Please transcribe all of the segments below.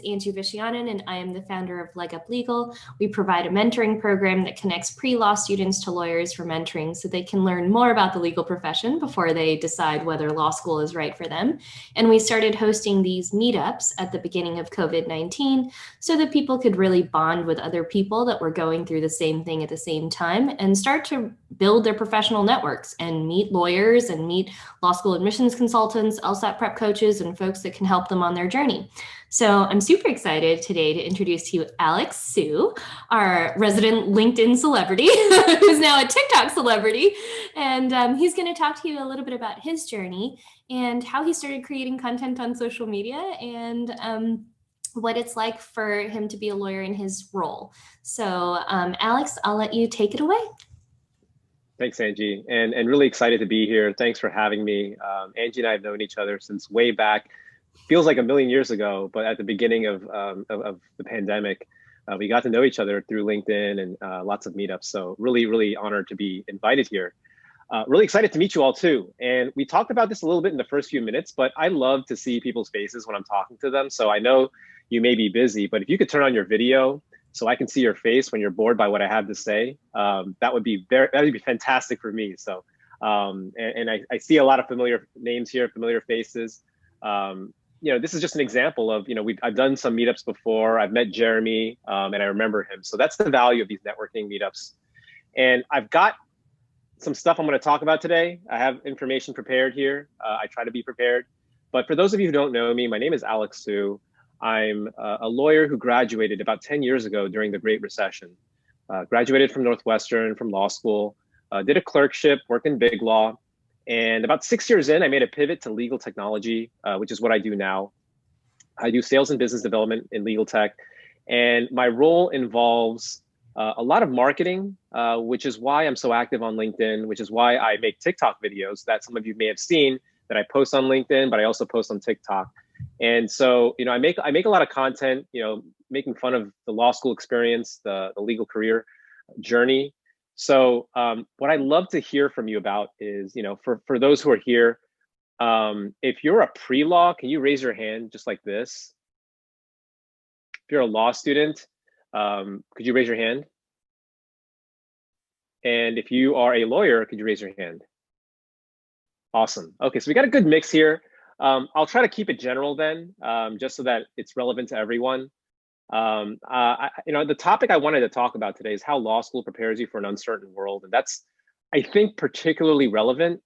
is Angie Viscianen, and I am the founder of Leg Up Legal. We provide a mentoring program that connects pre-law students to lawyers for mentoring so they can learn more about the legal profession before they decide whether law school is right for them. And we started hosting these meetups at the beginning of COVID-19 so that people could really bond with other people that were going through the same thing at the same time and start to build their professional networks and meet lawyers and meet law school admissions consultants, LSAT prep coaches, and folks that can help them on their journey. So I'm super excited today to introduce to you Alex Su, our resident LinkedIn celebrity, who's now a TikTok celebrity. And he's going to talk to you a little bit about his journey and how he started creating content on social media and what it's like for him to be a lawyer in his role. So Alex, I'll let you take it away. Thanks, Angie, and really excited to be here. Thanks for having me. Angie and I have known each other since way back. Feels like a million years ago, but at the beginning of the pandemic, we got to know each other through LinkedIn and lots of meetups. So really honored to be invited here. Really excited to meet you all too. And we talked about this a little bit in the first few minutes, but I love to see people's faces when I'm talking to them. So I know you may be busy, but if you could turn on your video so I can see your face when you're bored by what I have to say, that would be fantastic for me. So, and I see a lot of familiar names here, familiar faces. This is just an example of, I've done some meetups before. I've met Jeremy and I remember him. So that's the value of these networking meetups. And I've got some stuff I'm going to talk about today. I have information prepared here. I try to be prepared. But for those of you who don't know me, my name is Alex Su. I'm a lawyer who graduated about 10 years ago during the Great Recession. Graduated from Northwestern, from law school, did a clerkship, worked in big law. And about 6 years in, I made a pivot to legal technology, which is what I do now. I do sales and business development in legal tech. And my role involves a lot of marketing, which is why I'm so active on LinkedIn, which is why I make TikTok videos that some of you may have seen that I post on LinkedIn, but I also post on TikTok. And so, I make a lot of content, making fun of the law school experience, the legal career journey. So what I'd love to hear from you about is, for those who are here, if you're a pre-law, can you raise your hand just like this? If you're a law student, could you raise your hand? And if you are a lawyer, could you raise your hand? Awesome. Okay, so we got a good mix here. I'll try to keep it general then, just so that it's relevant to everyone. The topic I wanted to talk about today is how law school prepares you for an uncertain world. And that's, I think, particularly relevant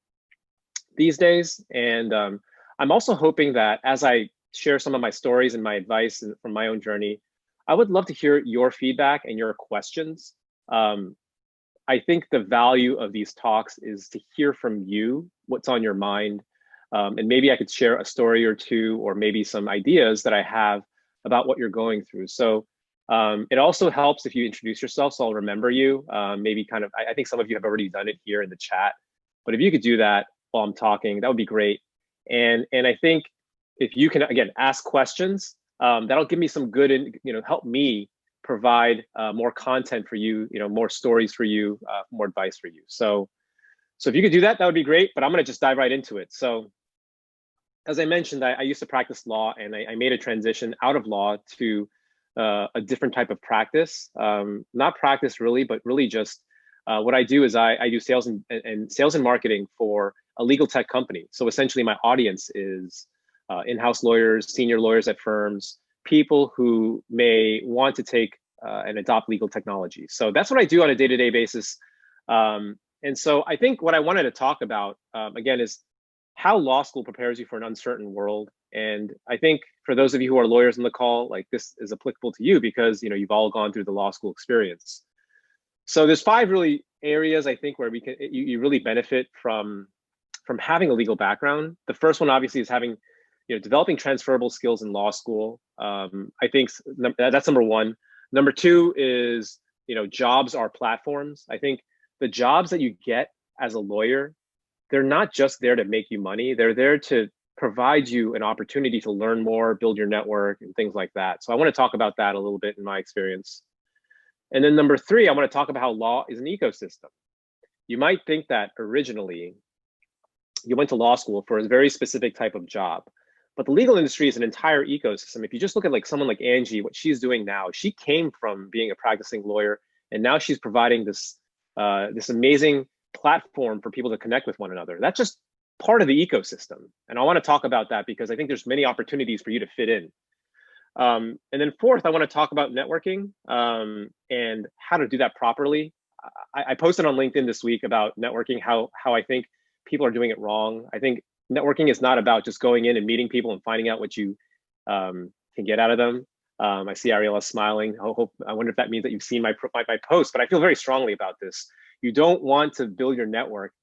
these days. And I'm also hoping that as I share some of my stories and my advice from my own journey, I would love to hear your feedback and your questions. I think the value of these talks is to hear from you what's on your mind. And maybe I could share a story or two, or maybe some ideas that I have about what you're going through. So it also helps if you introduce yourself, so I'll remember you. Maybe I think some of you have already done it here in the chat, but if you could do that while I'm talking, that would be great. And I think if you can, again, ask questions, that'll give me some good, and help me provide more content for you, more stories for you, more advice for you. So if you could do that, that would be great, but I'm gonna just dive right into it. So as I mentioned, I used to practice law, and I made a transition out of law to a different type of practice. Not practice really, but really just what I do is I do sales and sales and marketing for a legal tech company. So essentially my audience is in-house lawyers, senior lawyers at firms, people who may want to take and adopt legal technology. So that's what I do on a day-to-day basis. And so I think what I wanted to talk about, again, is how law school prepares you for an uncertain world. And I think for those of you who are lawyers on the call, like, this is applicable to you because you've all gone through the law school experience. So there's 5 really areas I think where you really benefit from having a legal background. The first one obviously is having developing transferable skills in law school. I think that's number 1. Number 2 is jobs are platforms. I think the jobs that you get as a lawyer, they're not just there to make you money. They're there to provide you an opportunity to learn more, build your network, and things like that. So I want to talk about that a little bit in my experience. And then number 3, I want to talk about how law is an ecosystem. You might think that originally you went to law school for a very specific type of job, But the legal industry is an entire ecosystem. If you just look at like someone like Angie, what she's doing now, she came from being a practicing lawyer, and now she's providing this this amazing platform for people to connect with one another. That's just part of the ecosystem. And I want to talk about that because I think there's many opportunities for you to fit in. And then fourth, I want to talk about networking and how to do that properly. I posted on LinkedIn this week about networking, how I think people are doing it wrong. I think networking is not about just going in and meeting people and finding out what you can get out of them. I see Ariella smiling. I wonder if that means that you've seen my post, but I feel very strongly about this. You don't want to build your network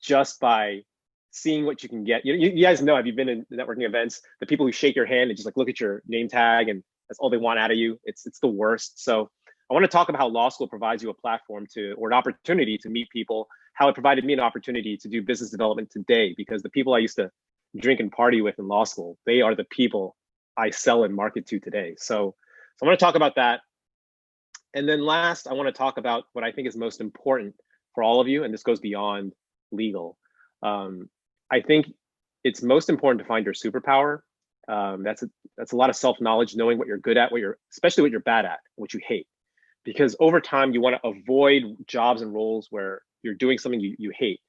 just by seeing what you can get. You guys know, have you been in networking events? The people who shake your hand and just like look at your name tag and that's all they want out of you. It's the worst. So I want to talk about how law school provides you a platform or an opportunity to meet people, how it provided me an opportunity to do business development today, because the people I used to drink and party with in law school, they are the people I sell and market to today. So I want to talk about that. And then last, I want to talk about what I think is most important for all of you, and this goes beyond legal. I think it's most important to find your superpower. That's a lot of self-knowledge, knowing what you're good at, especially what you're bad at, what you hate. Because over time, you want to avoid jobs and roles where you're doing something you hate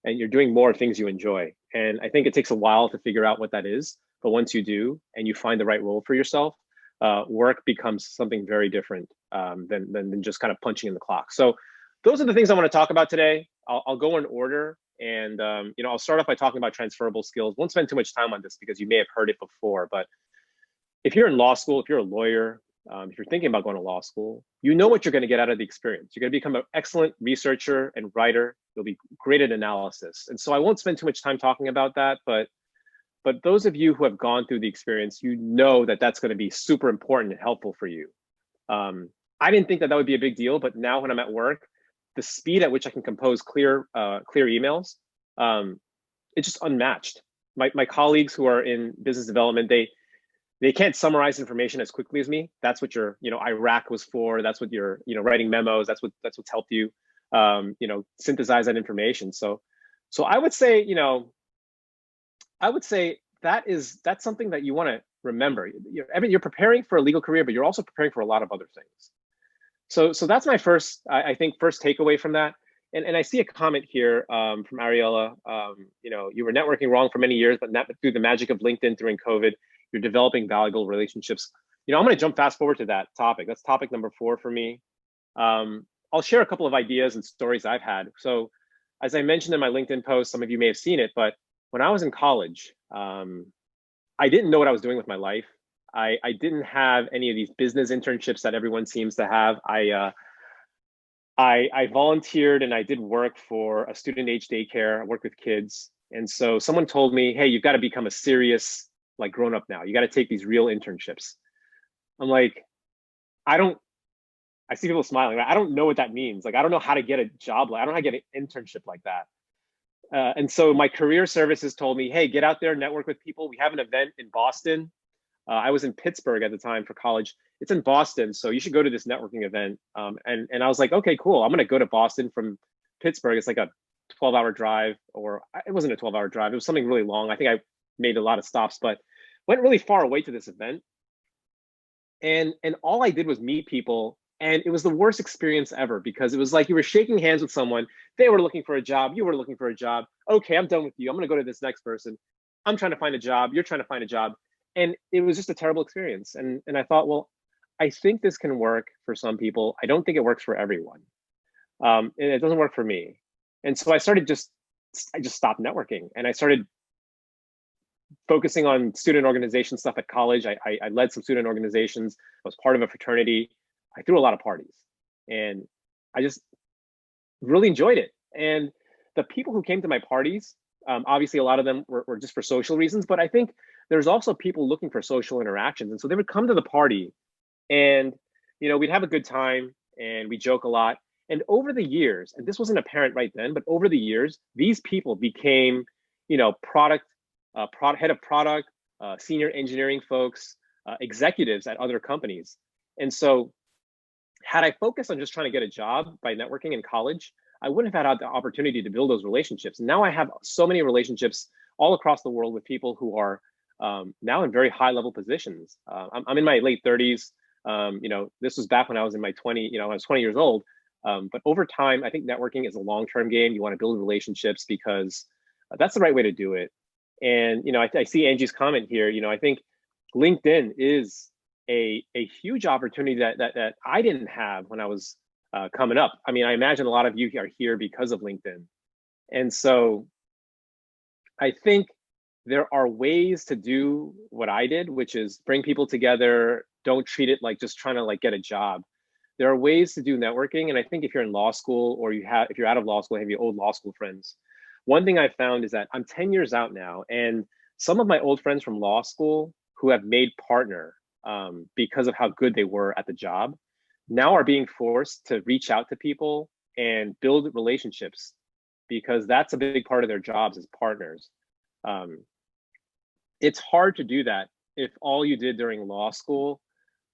and you're doing more things you enjoy. And I think it takes a while to figure out what that is. But once you do, and you find the right role for yourself, work becomes something very different than just kind of punching in the clock. So those are the things I want to talk about today. I'll go in order. And I'll start off by talking about transferable skills. Won't spend too much time on this because you may have heard it before, but if you're in law school, if you're a lawyer, if you're thinking about going to law school, you know what you're going to get out of the experience. You're going to become an excellent researcher and writer. You'll be great at analysis. And so I won't spend too much time talking about that, but those of you who have gone through the experience, you know that that's going to be super important and helpful for you. I didn't think that would be a big deal, but now when I'm at work, the speed at which I can compose clear emails, it's just unmatched. My colleagues who are in business development, they can't summarize information as quickly as me. That's what your Iraq was for. That's what you're writing memos. That's what's helped you synthesize that information. So I would say that's something that you want to remember. You're preparing for a legal career, but you're also preparing for a lot of other things. So that's my first takeaway from that. And I see a comment here from Ariella. You were networking wrong for many years, but through the magic of LinkedIn during COVID, you're developing valuable relationships. I'm going to jump fast forward to that topic. That's topic number 4 for me. I'll share a couple of ideas and stories I've had. So as I mentioned in my LinkedIn post, some of you may have seen it, but when I was in college, I didn't know what I was doing with my life. I didn't have any of these business internships that everyone seems to have. I volunteered and I did work for a student age daycare. I worked with kids. And so someone told me, hey, you've got to become a serious grown up now. You got to take these real internships. I'm like, I see people smiling. I don't know what that means. I don't know how to get a job. I don't know how to get an internship like that. And so my career services told me, hey, get out there, network with people. We have an event in Boston. I was in Pittsburgh at the time for college. It's in Boston, so you should go to this networking event. And I was like, okay, cool. I'm going to go to Boston from Pittsburgh. It's like a 12-hour drive, or it wasn't a 12-hour drive. It was something really long. I think I made a lot of stops, but went really far away to this event. And all I did was meet people. And it was the worst experience ever because it was like you were shaking hands with someone. They were looking for a job. You were looking for a job. Okay, I'm done with you. I'm going to go to this next person. I'm trying to find a job. You're trying to find a job. And it was just a terrible experience. And I thought, well, I think this can work for some people. I don't think it works for everyone. And it doesn't work for me. And so I just stopped networking and I started focusing on student organization stuff at college. I led some student organizations. I was part of a fraternity. I threw a lot of parties and I just really enjoyed it. And the people who came to my parties, obviously a lot of them were just for social reasons, but I think there's also people looking for social interactions. And so they would come to the party and, we'd have a good time and we joke a lot. And over the years, and this wasn't apparent right then, but over the years, these people became, head of product, senior engineering folks, executives at other companies. And so had I focused on just trying to get a job by networking in college, I wouldn't have had the opportunity to build those relationships. Now I have so many relationships all across the world with people who are now in very high level positions. I'm in my late 30s. This was back when I was in my 20, I was 20 years old. But over time, I think networking is a long-term game. You want to build relationships because that's the right way to do it. And, I see Angie's comment here. I think LinkedIn is a huge opportunity that I didn't have when I was coming up. I mean, I imagine a lot of you are here because of LinkedIn. And so I think there are ways to do what I did, which is bring people together. Don't treat it like just trying to get a job. There are ways to do networking. And I think if you're in law school or if you're out of law school, have your old law school friends. One thing I found is that I'm 10 years out now, and some of my old friends from law school who have made partner because of how good they were at the job now are being forced to reach out to people and build relationships because that's a big part of their jobs as partners. It's hard to do that if all you did during law school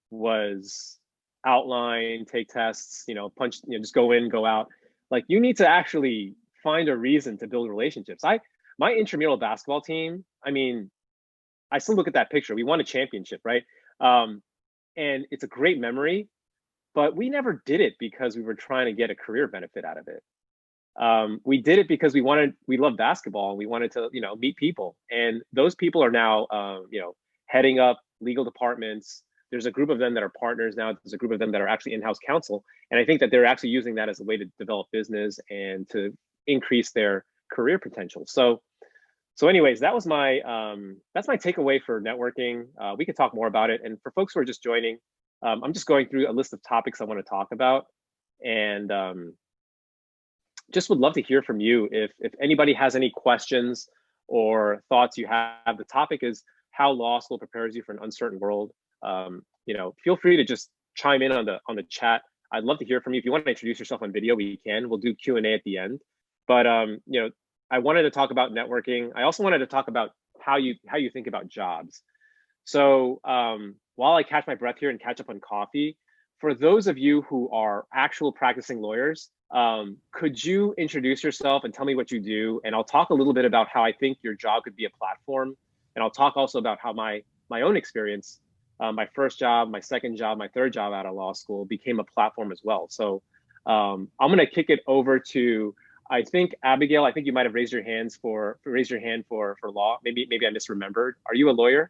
was outline, take tests, punch, just go in, go out. You need to actually find a reason to build relationships. My intramural basketball team, I mean, I still look at that picture. We won a championship, right? And it's a great memory, but we never did it because we were trying to get a career benefit out of it. We did it because we loved basketball and we wanted to, meet people. And those people are now, heading up legal departments. There's a group of them that are partners now. There's a group of them that are actually in-house counsel. And I think that they're actually using that as a way to develop business and to increase their career potential. So anyways, that's my takeaway for networking. We could talk more about it. And for folks who are just joining, I'm just going through a list of topics I want to talk about. And just would love to hear from you if anybody has any questions or thoughts you have. The topic is how law school prepares you for an uncertain world. Feel free to just chime in on the chat. I'd love to hear from you. If you want to introduce yourself on video, we can. We'll do Q&A at the end. But I wanted to talk about networking. I also wanted to talk about how you think about jobs. So while I catch my breath here and catch up on coffee, for those of you who are actual practicing lawyers, could you introduce yourself and tell me what you do? And I'll talk a little bit about how I think your job could be a platform. And I'll talk also about how my own experience, my first job, my second job, my third job out of law school became a platform as well. So I'm going to kick it over to, I think, Abigail. I think you might have raised your hand for law. Maybe I misremembered. Are you a lawyer?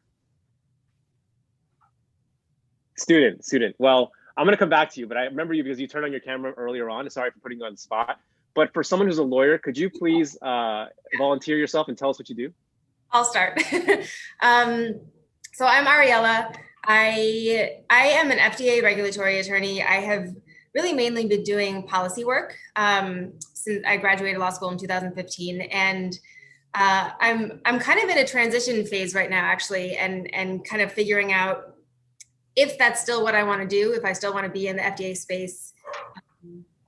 Student. Well, I'm going to come back to you, but I remember you because you turned on your camera earlier on. Sorry for putting you on the spot. But for someone who's a lawyer, could you please volunteer yourself and tell us what you do? I'll start. So I'm Ariella. I am an FDA regulatory attorney. I have really mainly been doing policy work since I graduated law school in 2015, and I'm kind of in a transition phase right now, actually, and kind of figuring out if that's still what I want to do, if I still want to be in the FDA space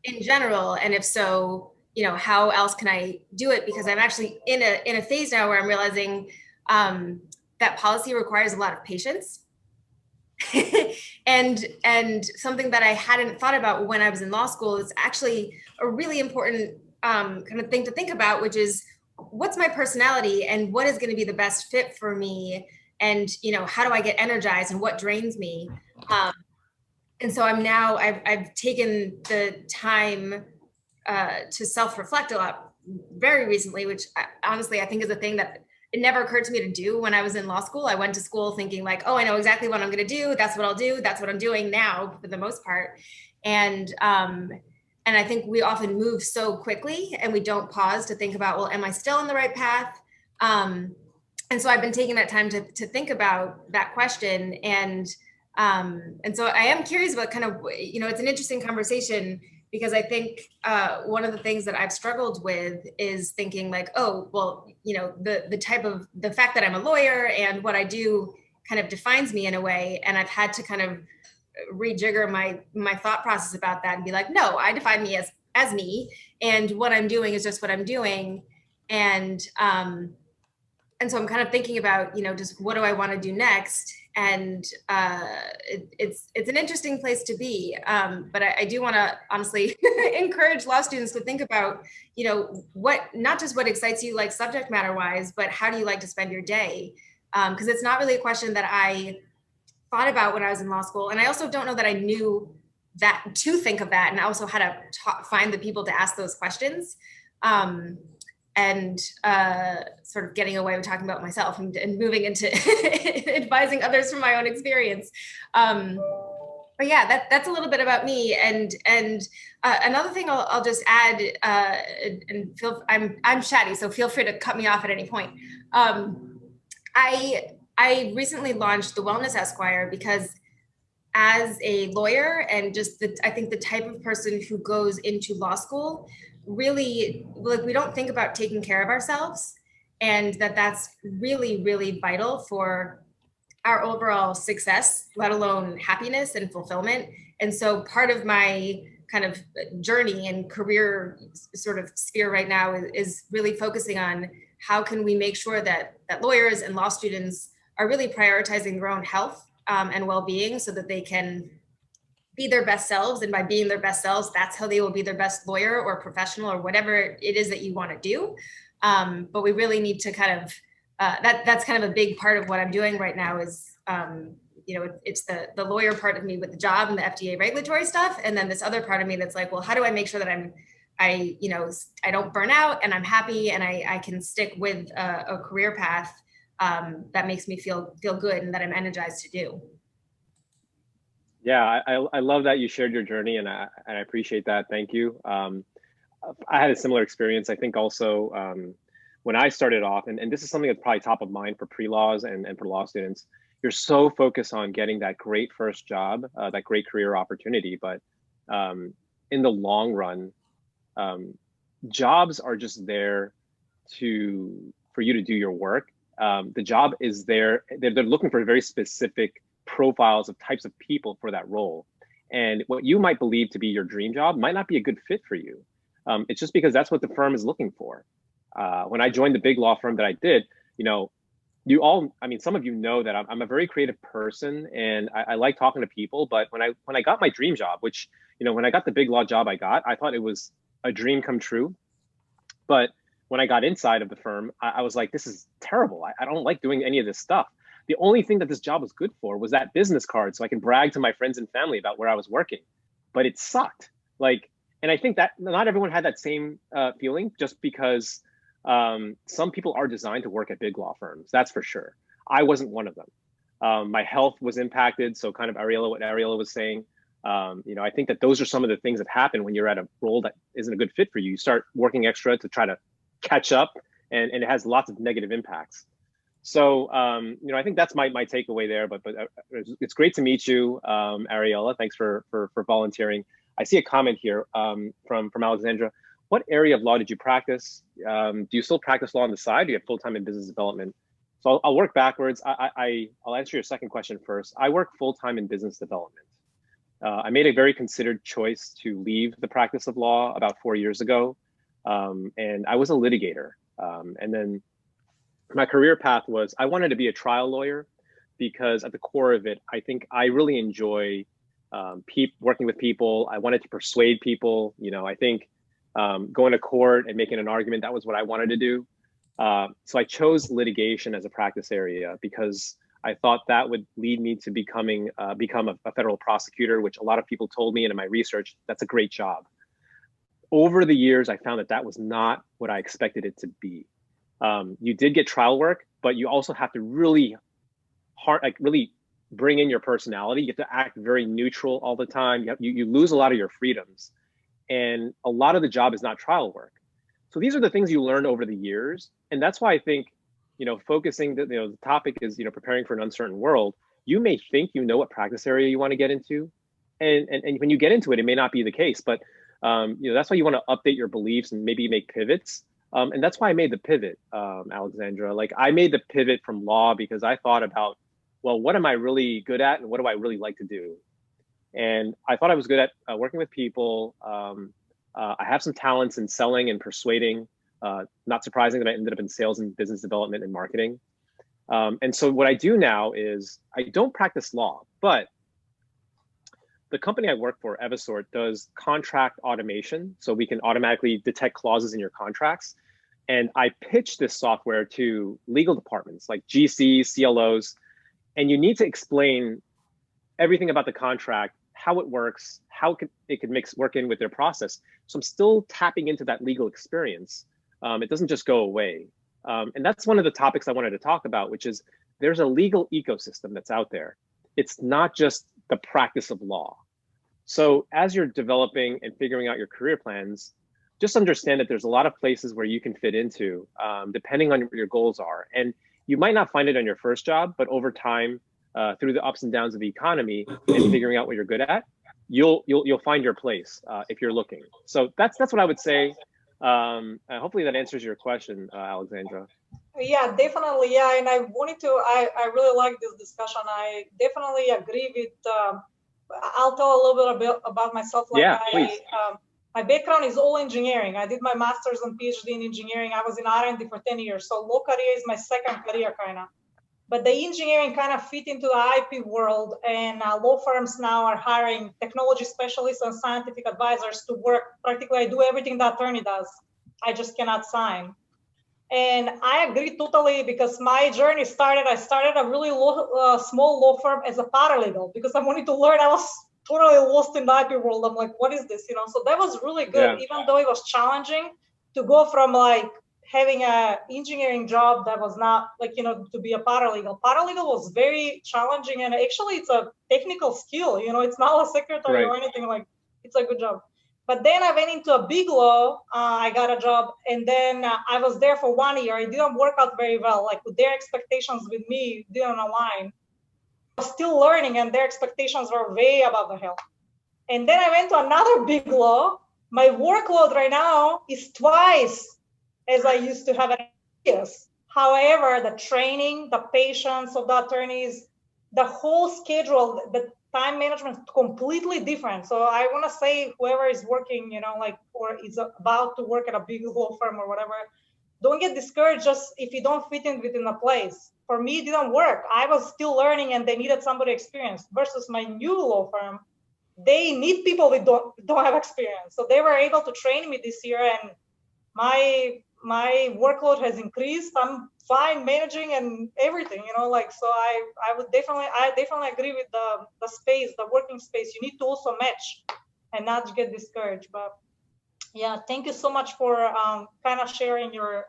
in general, and if so, how else can I do it? Because I'm actually in a phase now where I'm realizing that policy requires a lot of patience. and something that I hadn't thought about when I was in law school is actually a really important kind of thing to think about, which is what's my personality and what is going to be the best fit for me, and how do I get energized and what drains me. And so I've taken the time to self-reflect a lot very recently, which honestly I think is a thing that it never occurred to me to do when I was in law school. I went to school thinking like, oh, I know exactly what I'm going to do. That's what I'll do. That's what I'm doing now for the most part. And I think we often move so quickly and we don't pause to think about, well, am I still on the right path? And so I've been taking that time to think about that question. And so I am curious about kind of, it's an interesting conversation, because I think one of the things that I've struggled with is thinking like, oh, well, the fact that I'm a lawyer and what I do kind of defines me in a way. And I've had to kind of rejigger my thought process about that and be like, no, I define me as me, and what I'm doing is just what I'm doing. And so I'm kind of thinking about, just what do I want to do next? And it's an interesting place to be. But I do want to honestly encourage law students to think about, not just what excites you like subject matter wise, but how do you like to spend your day? Because it's not really a question that I thought about when I was in law school. And I also don't know that I knew that to think of that, and also how to find the people to ask those questions. And sort of getting away with talking about myself and moving into advising others from my own experience. But yeah, that's a little bit about me. And another thing I'll just add, and I'm chatty, so feel free to cut me off at any point. I recently launched the Wellness Esquire because as a lawyer and just I think the type of person who goes into law school, really, like, we don't think about taking care of ourselves, and that's really, really vital for our overall success, let alone happiness and fulfillment. And so part of my kind of journey and career sort of sphere right now is really focusing on how can we make sure that lawyers and law students are really prioritizing their own health and well-being so that they can be their best selves. And by being their best selves, that's how they will be their best lawyer or professional or whatever it is that you want to do. But we really need to kind of, that's kind of a big part of what I'm doing right now is, it's the lawyer part of me with the job and the FDA regulatory stuff. And then this other part of me that's like, well, how do I make sure that I don't burn out and I'm happy and I can stick with a career path that makes me feel good and that I'm energized to do. Yeah, I love that you shared your journey, and I appreciate that. Thank you. I had a similar experience. I think also when I started off, and this is something that's probably top of mind for pre-laws and for law students, you're so focused on getting that great first job, that great career opportunity. But in the long run, jobs are just there for you to do your work. The job is there. They're looking for very specific profiles of types of people for that role. And what you might believe to be your dream job might not be a good fit for you. It's just because that's what the firm is looking for. When I joined the big law firm that I did, some of you know that I'm a very creative person and I like talking to people. But when I got my dream job, which, when I got the big law job I thought it was a dream come true. But when I got inside of the firm, I was like, this is terrible. I don't like doing any of this stuff. The only thing that this job was good for was that business card so I can brag to my friends and family about where I was working. But it sucked. And I think that not everyone had that same feeling, just because some people are designed to work at big law firms. That's for sure. I wasn't one of them. My health was impacted. So kind of what Ariella was saying, I think that those are some of the things that happen when you're at a role that isn't a good fit for you. You start working extra to try to catch up, and it has lots of negative impacts. So, I think that's my takeaway there, but it's great to meet you, Ariella. Thanks for volunteering. I see a comment here from Alexandra. What area of law did you practice? Do you still practice law on the side? Do you have full-time in business development? So I'll work backwards. I'll answer your second question first. I work full-time in business development. I made a very considered choice to leave the practice of law about 4 years ago. And I was a litigator. And then my career path was, I wanted to be a trial lawyer because at the core of it, I think I really enjoy working with people. I wanted to persuade people. I think going to court and making an argument, that was what I wanted to do. So I chose litigation as a practice area because I thought that would lead me to become a federal prosecutor, which a lot of people told me, and in my research, that's a great job. Over the years, I found that was not what I expected it to be. You did get trial work, but you also have to really bring in your personality. You have to act very neutral all the time. You lose a lot of your freedoms, and a lot of the job is not trial work. So these are the things you learn over the years, and that's why I think, focusing the topic is preparing for an uncertain world. You may think you know what practice area you want to get into, and when you get into it, it may not be the case. But that's why you want to update your beliefs and maybe make pivots. And that's why I made the pivot, Alexandra. I made the pivot from law because I thought about, well, what am I really good at and what do I really like to do? And I thought I was good at working with people. I have some talents in selling and persuading. Not surprising that I ended up in sales and business development and marketing. And so what I do now is I don't practice law, but the company I work for, Evisort, does contract automation. So we can automatically detect clauses in your contracts. And I pitched this software to legal departments like GCs, CLOs, and you need to explain everything about the contract, how it works, how it could work in with their process. So I'm still tapping into that legal experience. It doesn't just go away. And that's one of the topics I wanted to talk about, which is there's a legal ecosystem that's out there. It's not just the practice of law. So as you're developing and figuring out your career plans, just understand that there's a lot of places where you can fit into, depending on what your goals are. And you might not find it on your first job, but over time, through the ups and downs of the economy and figuring out what you're good at, you'll find your place if you're looking. So that's what I would say. Hopefully that answers your question, Alexandra. Yeah, definitely. Yeah, and I wanted to. I really like this discussion. I definitely agree with. I'll tell a little bit about myself. Like yeah, please. My background is all engineering. I did my master's and PhD in engineering. I was in R&D for 10 years. So law career is my second career kind of. But the engineering kind of fit into the IP world, and law firms now are hiring technology specialists and scientific advisors to work. Practically, I do everything the attorney does. I just cannot sign. And I agree totally, because my journey started, I started a really small law firm as a paralegal because I wanted to learn. I was totally lost in the IP world. I'm like, what is this? You know, so that was really good, even though it was challenging to go from like having a engineering job that was not like, you know, to be a paralegal. Paralegal was very challenging, and actually it's a technical skill, you know, it's not a secretary or anything, like it's a good job. But then I went into a big law, I got a job, and then I was there for 1 year. It didn't work out very well, like with their expectations with me didn't align. I was still learning, and their expectations were way above the hill. And then I went to another big law. My workload right now is twice as I used to have at years. However, the training, the patience of the attorneys, the whole schedule, the time management is completely different. So I want to say, whoever is working, you know, like, or is about to work at a big law firm or whatever, don't get discouraged just if you don't fit in within a place. For me, it didn't work. I was still learning, and they needed somebody experienced. Versus my new law firm, they need people that don't have experience. So they were able to train me this year, and my workload has increased. I'm fine managing and everything, you know, like, so I definitely agree with the space, the working space. You need to also match and not get discouraged. But yeah, thank you so much for kind of sharing your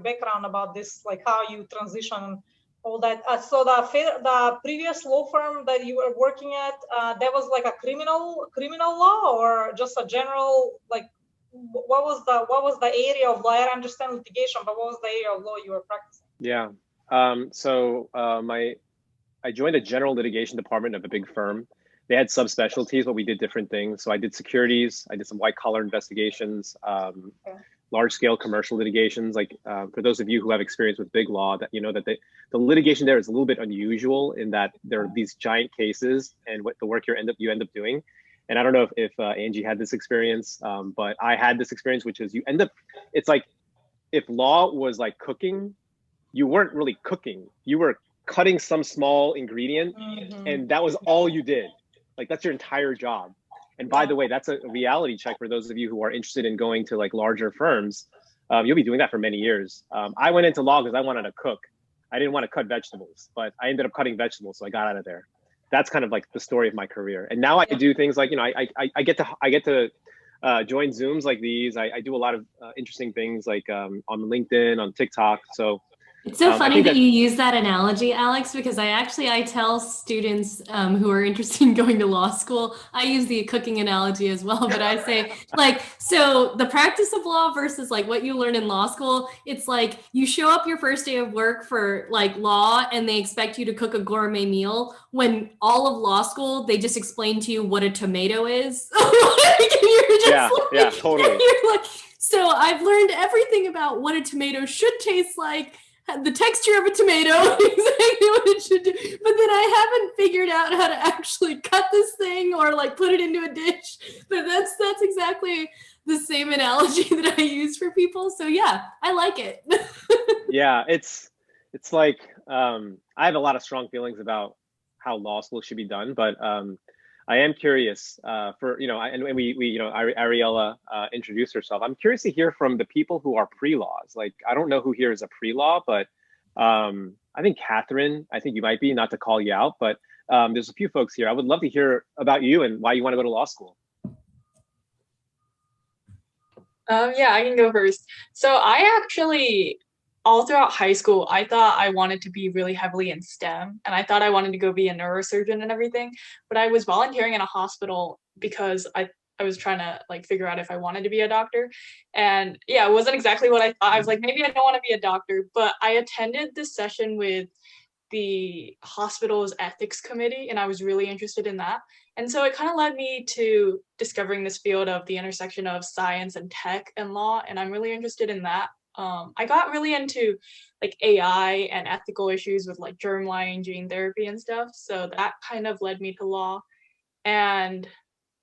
background about this, like how you transition all that. So the previous law firm that you were working at, that was like a criminal law, or just a general, like, what was the area of law? I understand litigation, but what was the area of law you were practicing? Yeah. I joined a general litigation department of a big firm. They had subspecialties, but we did different things. So I did securities, I did some white collar investigations, large scale commercial litigations. Like for those of you who have experience with big law, that you know that the litigation there is a little bit unusual in that there are these giant cases, and what the work you end up doing. And I don't know if Angie had this experience, but I had this experience, which is it's like if law was like cooking, you weren't really cooking. You were cutting some small ingredient, and that was all you did. Like that's your entire job. And by the way, that's a reality check for those of you who are interested in going to like larger firms. You'll be doing that for many years. I went into law because I wanted to cook. I didn't want to cut vegetables, but I ended up cutting vegetables, so I got out of there. That's kind of like the story of my career. And now I do things like, you know, I get to join Zooms like these. I do a lot of interesting things like on LinkedIn, on TikTok. So it's so funny that you use that analogy, Alex, because I tell students who are interested in going to law school, I use the cooking analogy as well, but I say like, so the practice of law versus like what you learn in law school, it's like you show up your first day of work for like law and they expect you to cook a gourmet meal, when all of law school, they just explain to you what a tomato is. Yeah, totally. You're like, so I've learned everything about what a tomato should taste like, the texture of a tomato, exactly what it should do. But then I haven't figured out how to actually cut this thing or like put it into a dish. But that's exactly the same analogy that I use for people. So yeah, I like it. Yeah, it's like I have a lot of strong feelings about how law school should be done, but I am curious for, and we Ariella introduced herself. I'm curious to hear from the people who are pre-laws. Like, I don't know who here is a pre-law, but I think Catherine, I think you might be, not to call you out, but there's a few folks here. I would love to hear about you and why you want to go to law school. Yeah, I can go first. So I actually, all throughout high school, I thought I wanted to be really heavily in STEM, and I thought I wanted to go be a neurosurgeon and everything. But I was volunteering in a hospital because I was trying to like figure out if I wanted to be a doctor. And yeah, it wasn't exactly what I thought. I was like, maybe I don't want to be a doctor, but I attended this session with the hospital's ethics committee, and I was really interested in that. And so it kind of led me to discovering this field of the intersection of science and tech and law, and I'm really interested in that. I got really into like AI and ethical issues with like germline gene therapy and stuff. So that kind of led me to law. And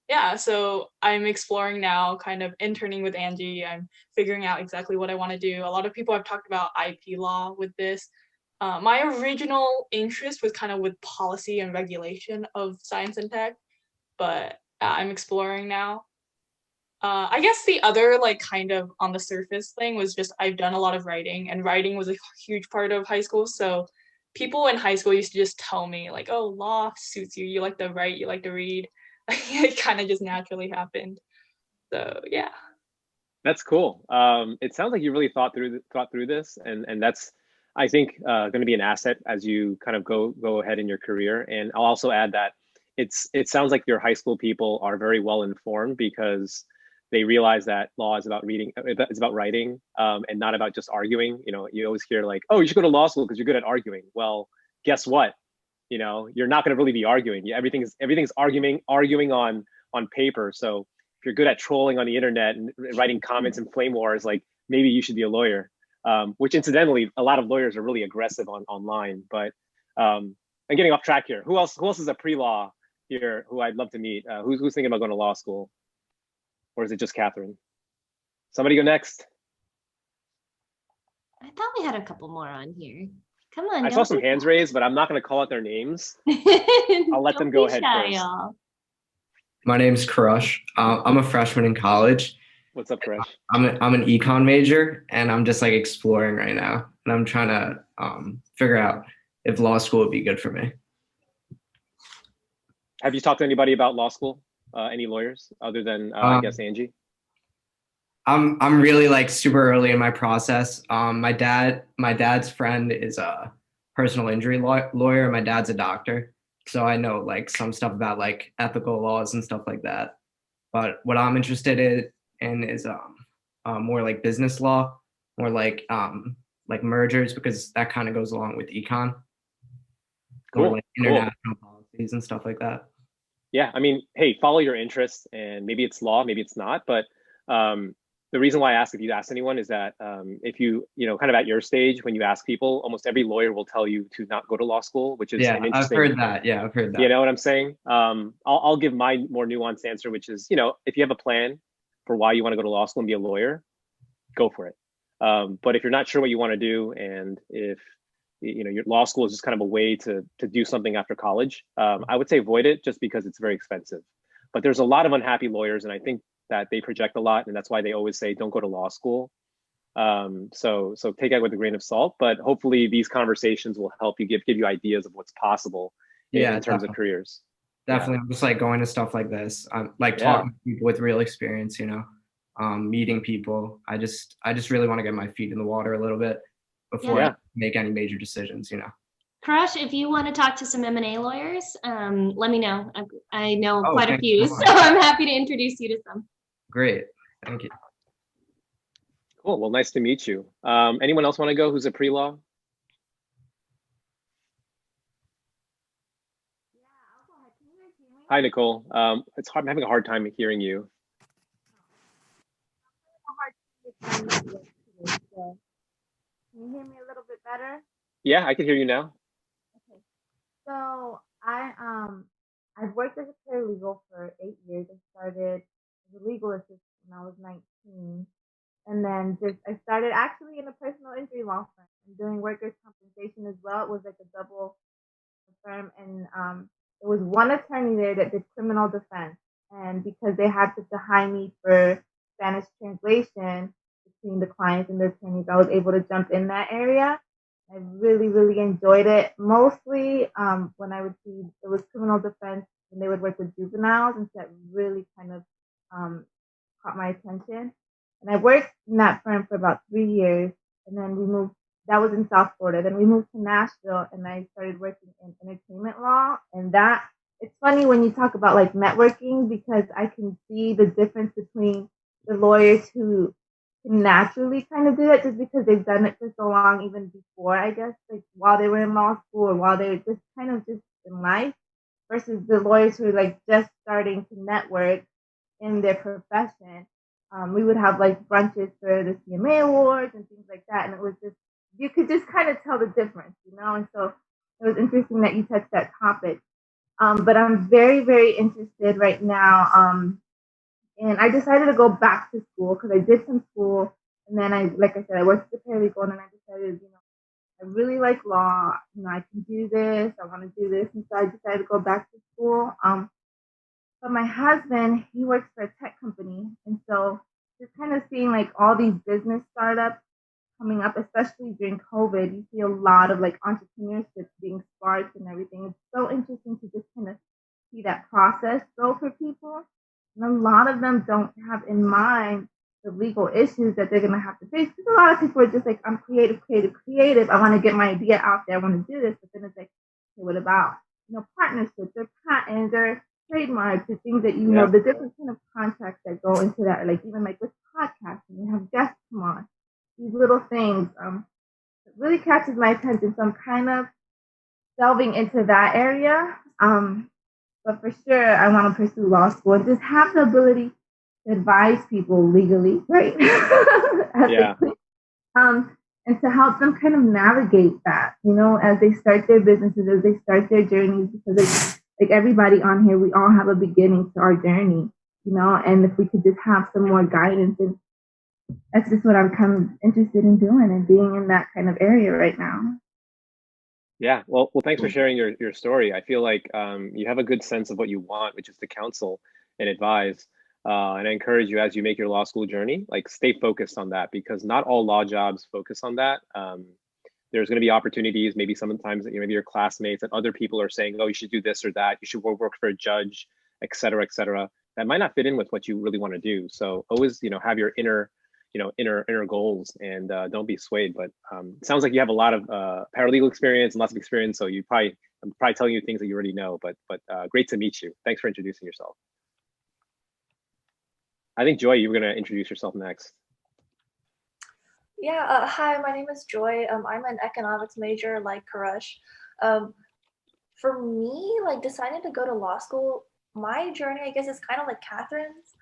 yeah, so I'm exploring now, kind of interning with Angie. I'm figuring out exactly what I want to do. A lot of people have talked about IP law with this. My original interest was kind of with policy and regulation of science and tech, but I'm exploring now. I guess the other like kind of on the surface thing was just I've done a lot of writing, and writing was a huge part of high school. So people in high school used to just tell me like, oh, law suits you. You like to write, you like to read. It kind of just naturally happened. So yeah. That's cool. It sounds like you really thought through this, and that's, I think, going to be an asset as you kind of go ahead in your career. And I'll also add that it sounds like your high school people are very well informed because they realize that law is about reading, it's about writing, and not about just arguing. You always hear like, oh, you should go to law school because you're good at arguing. Well, guess what? You're not going to really be arguing. Everything's arguing on paper. So if you're good at trolling on the internet and writing comments and flame wars, like maybe you should be a lawyer. Which incidentally, a lot of lawyers are really aggressive online. But I'm getting off track here. Who else is a pre-law here who I'd love to meet? Who's thinking about going to law school? Or is it just Catherine? Somebody go next. I thought we had a couple more on here. Come on. I saw some hands raised, but I'm not going to call out their names. I'll let them go ahead first. Y'all. My name's Crush. I'm a freshman in college. What's up, Crush? I'm an econ major, and I'm just like exploring right now, and I'm trying to figure out if law school would be good for me. Have you talked to anybody about law school? Any lawyers other than I guess Angie? I'm really like super early in my process. My dad's friend is a personal injury lawyer. My dad's a doctor, so I know like some stuff about like ethical laws and stuff like that. But what I'm interested in is more like business law, more like mergers, because that kind of goes along with econ. Cool. More like international policies and stuff like that. Yeah, I mean, hey, follow your interests, and maybe it's law, maybe it's not. But the reason why I ask if you ask anyone is that if you kind of at your stage, when you ask people, almost every lawyer will tell you to not go to law school, which is an interesting. I've heard that. Yeah, I've heard that. You know what I'm saying? I'll give my more nuanced answer, which is, if you have a plan for why you want to go to law school and be a lawyer, go for it. But if you're not sure what you want to do, and if your law school is just kind of a way to do something after college, I would say avoid it just because it's very expensive. But there's a lot of unhappy lawyers, and I think that they project a lot, and that's why they always say don't go to law school. So take it with a grain of salt, but hopefully these conversations will help you give you ideas of what's possible in terms of careers. Definitely. I'm just like going to stuff like this. I'm like talking to people with real experience, meeting people. I just really want to get my feet in the water a little bit before I make any major decisions, Crush, if you want to talk to some M&A lawyers, let me know. I know quite a few, so I'm happy to introduce you to some. Great. Thank you. Cool. Well, nice to meet you. Anyone else want to go who's a pre-law? Hi, Nicole. I'm having a hard time hearing you. Can you hear me a little bit better? Yeah, I can hear you now. Okay. So I've worked as a paralegal for 8 years. I started as a legal assistant when I was 19. And then I started actually in a personal injury law firm and doing workers' compensation as well. It was like a double firm. And there was one attorney there that did criminal defense. And because they had such a high need for Spanish translation between the clients and the attorneys, I was able to jump in that area. I really, really enjoyed it. Mostly when I would see it was criminal defense and they would work with juveniles, and so that really kind of caught my attention. And I worked in that firm for about 3 years, and then we moved. That was in South Florida. Then we moved to Nashville, and I started working in entertainment law. And that it's funny when you talk about like networking, because I can see the difference between the lawyers who can naturally kind of do that just because they've done it for so long, even before, I guess, like while they were in law school or while they were just kind of just in life, versus the lawyers who are like just starting to network in their profession. We would have like brunches for the CMA awards and things like that. And it was just, you could just kind of tell the difference, you know? And so it was interesting that you touched that topic. But I'm very, very interested right now. And I decided to go back to school because I did some school. And then like I said, I worked as a paralegal, and then I decided, I really like law. I can do this. I want to do this. And so I decided to go back to school. But my husband, he works for a tech company. And so just kind of seeing like all these business startups coming up, especially during COVID, you see a lot of like entrepreneurship being sparked and everything. It's so interesting to just kind of see that process go for people. And a lot of them don't have in mind the legal issues that they're going to have to face. Because a lot of people are just like, I'm creative. I want to get my idea out there. I want to do this. But then it's like, okay, what about, partnerships or patents or trademarks or things that, the different kind of contracts that go into that. Or like even like with podcasting, you have guests come on. These little things it really catches my attention. So I'm kind of delving into that area. But for sure, I want to pursue law school and just have the ability to advise people legally, right? Ethically. And to help them kind of navigate that, as they start their businesses, as they start their journeys, because like everybody on here, we all have a beginning to our journey, and if we could just have some more guidance, and that's just what I'm kind of interested in doing and being in that kind of area right now. Yeah, well, thanks for sharing your story. I feel like you have a good sense of what you want, which is to counsel and advise. And I encourage you, as you make your law school journey, like stay focused on that, because not all law jobs focus on that. There's going to be opportunities, maybe sometimes maybe your classmates and other people are saying, oh, you should do this or that. You should work for a judge, et cetera, et cetera. That might not fit in with what you really want to do. So always, have your inner goals, and don't be swayed. But it sounds like you have a lot of paralegal experience and lots of experience. So I'm probably telling you things that you already know, but great to meet you. Thanks for introducing yourself. I think Joy, you were going to introduce yourself next. Yeah, hi, my name is Joy. I'm an economics major like Karush. For me, like deciding to go to law school, my journey, I guess, is kind of like Catherine's.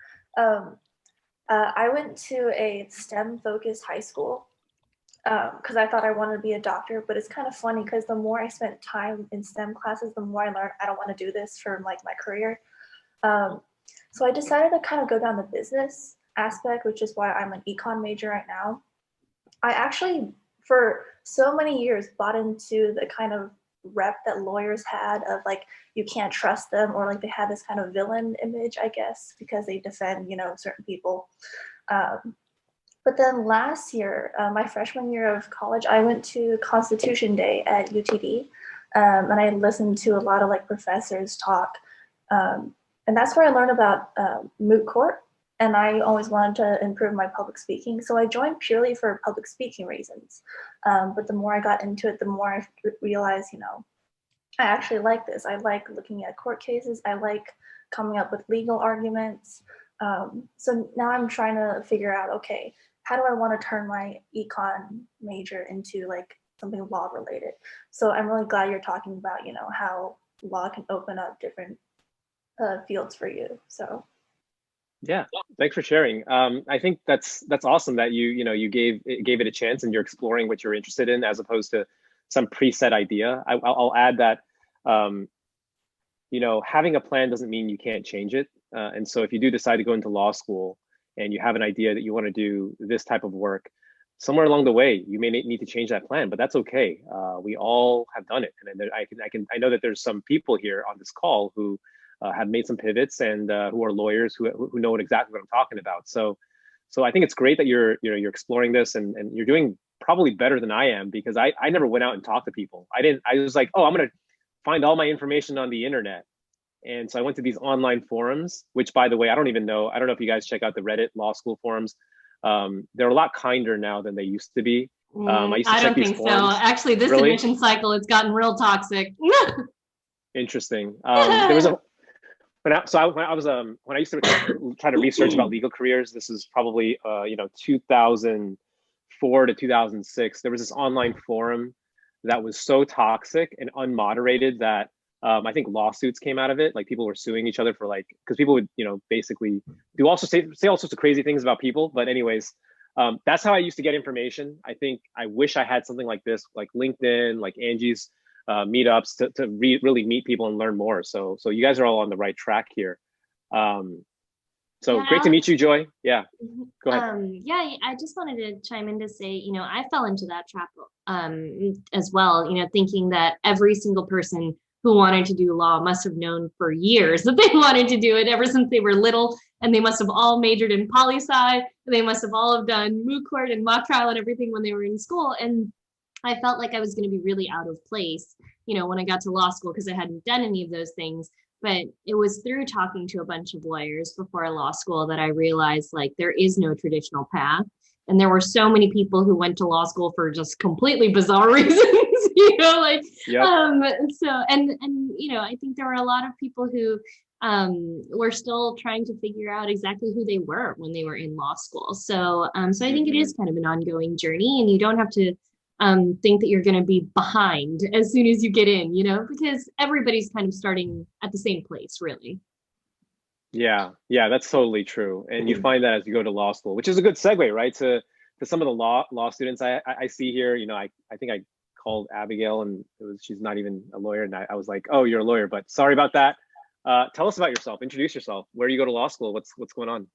I went to a STEM-focused high school because I thought I wanted to be a doctor, but it's kind of funny because the more I spent time in STEM classes, the more I learned I don't want to do this for like my career. So I decided to kind of go down the business aspect, which is why I'm an econ major right now. I actually, for so many years, bought into the kind of rep that lawyers had of like, you can't trust them, or like they had this kind of villain image, I guess, because they defend, certain people. But then last year, my freshman year of college, I went to Constitution Day at UTD, and I listened to a lot of like professors talk. And that's where I learned about moot court. And I always wanted to improve my public speaking. So I joined purely for public speaking reasons. But the more I got into it, the more I realized, I actually like this. I like looking at court cases. I like coming up with legal arguments. So now I'm trying to figure out, okay, how do I want to turn my econ major into like something law related? So I'm really glad you're talking about, how law can open up different fields for you. So. Yeah, thanks for sharing. I think that's awesome that you gave it a chance and you're exploring what you're interested in as opposed to some preset idea. I'll add that having a plan doesn't mean you can't change it. And so if you do decide to go into law school and you have an idea that you want to do this type of work, somewhere along the way, you may need to change that plan, but that's okay. We all have done it. And I know that there's some people here on this call who have made some pivots and who are lawyers who know exactly what I'm talking about. So I think it's great that you're exploring this and you're doing probably better than I am, because I never went out and talked to people. I was like, oh, I'm going to find all my information on the internet. And so I went to these online forums, which, by the way, I don't know if you guys check out the Reddit law school forums. They're a lot kinder now than they used to be. I used to I check don't these think forums. so. Actually, this Really? admission cycle, it's gotten real toxic. Interesting. There was when I used to try to research about legal careers. This is probably 2004 to 2006. There was this online forum that was so toxic and unmoderated that I think lawsuits came out of it. Like, people were suing each other for because people would, basically do also say all sorts of crazy things about people. But anyways, that's how I used to get information. I think I wish I had something like this, like LinkedIn, like Angie's meetups to really meet people and learn more. So you guys are all on the right track here. So great to meet you, Joy. Yeah, go ahead. Yeah, I just wanted to chime in to say, I fell into that trap as well, thinking that every single person who wanted to do law must have known for years that they wanted to do it ever since they were little, and they must have all majored in poli-sci, and they must have all have done moot court and mock trial and everything when they were in school. And I felt like I was going to be really out of place, when I got to law school, because I hadn't done any of those things. But it was through talking to a bunch of lawyers before law school that I realized, like, there is no traditional path. And there were so many people who went to law school for just completely bizarre reasons, Yep. I think there were a lot of people who were still trying to figure out exactly who they were when they were in law school. So I think it is kind of an ongoing journey, and you don't have to think that you're going to be behind as soon as you get in, because everybody's kind of starting at the same place, really. Yeah, that's totally true. And you find that as you go to law school, which is a good segue, right? To some of the law students I see here. I think I called Abigail, and she's not even a lawyer, and I was like, oh, you're a lawyer, but sorry about that. Tell us about yourself. Introduce yourself. Where do you go to law school? What's going on?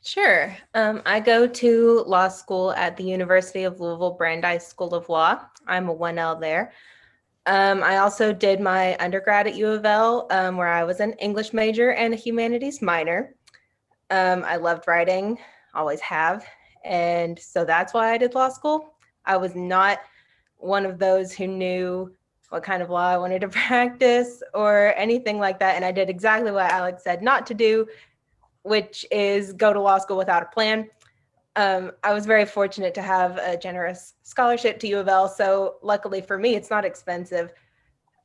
Sure. I go to law school at the University of Louisville Brandeis School of Law. I'm a 1L there. I also did my undergrad at U of L, where I was an English major and a humanities minor. I loved writing, always have. And so that's why I did law school. I was not one of those who knew what kind of law I wanted to practice or anything like that. And I did exactly what Alex said not to do, which is go to law school without a plan. I was very fortunate to have a generous scholarship to U of L. So luckily for me, it's not expensive.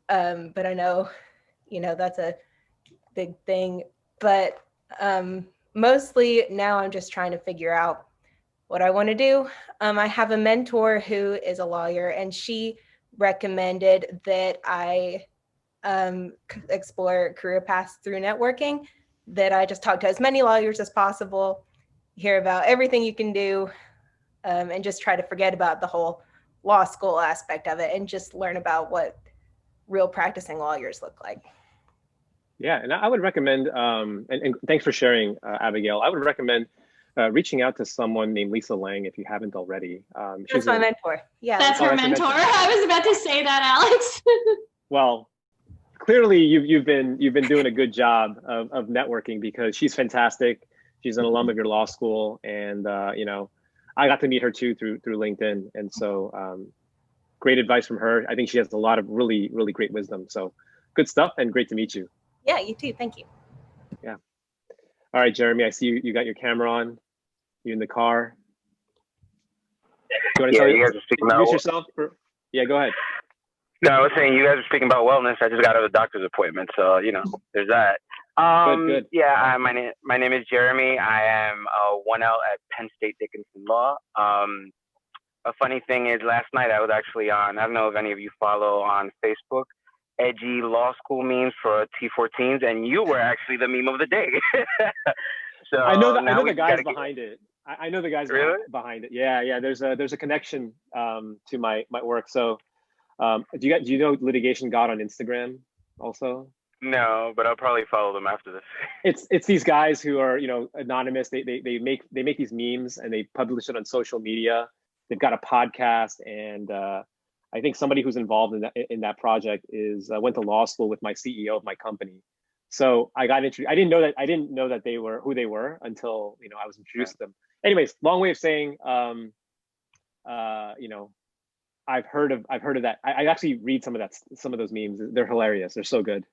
But I know, that's a big thing. But mostly now I'm just trying to figure out what I want to do. I have a mentor who is a lawyer, and she recommended that I explore career paths through networking, that I just talk to as many lawyers as possible, hear about everything you can do, and just try to forget about the whole law school aspect of it and just learn about what real practicing lawyers look like. Yeah, and I would recommend, and thanks for sharing, Abigail. I would recommend reaching out to someone named Lisa Lang if you haven't already. That's my mentor. Yeah, that's her mentor. I was about to say that, Alex. Well, clearly you've been doing a good job of networking, because she's fantastic. She's an alum of your law school, and I got to meet her too through LinkedIn, and so great advice from her. I think she has a lot of really, really great wisdom. So good stuff, and great to meet you. Yeah, you too. Thank you. Yeah. All right, Jeremy, I see you got your camera on. You in the car? You want to tell you guys are speaking about yourself? Yeah, go ahead. No, I was saying you guys are speaking about wellness. I just got out of a doctor's appointment, so there's that. Good. Yeah, my name is Jeremy. I am a 1L at Penn State Dickinson Law. A funny thing is, last night I was actually on, I don't know if any of you follow on Facebook, edgy law school memes for T14s, and you were actually the meme of the day. So I know the guys behind it. I know the guys behind it. Yeah. There's a connection to my work. So do you know Litigation God on Instagram also? No, but I'll probably follow them after this. It's these guys who are, you know, anonymous. They make these memes and they publish it on social media. They've got a podcast, and I think somebody who's involved in that project is went to law school with my CEO of my company. So I got introduced. I didn't know that they were who they were until, you know, I was introduced to them. Anyways, long way of saying, you know, I've heard of that. I actually read some of those memes. They're hilarious. They're so good.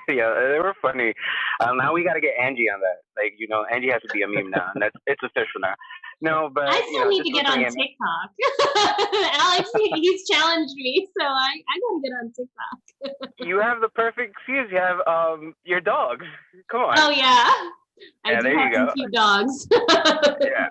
Yeah, they were funny. Now we got to get Angie on that. Like, you know, Angie has to be a meme now, and it's official now. No, but I you still know, need just to get on listening in- TikTok. Alex, he's challenged me, so I gotta get on TikTok. You have the perfect excuse. You have your dogs. Come on. Oh yeah, Yeah, I do there have you some go. cute dogs. Yeah.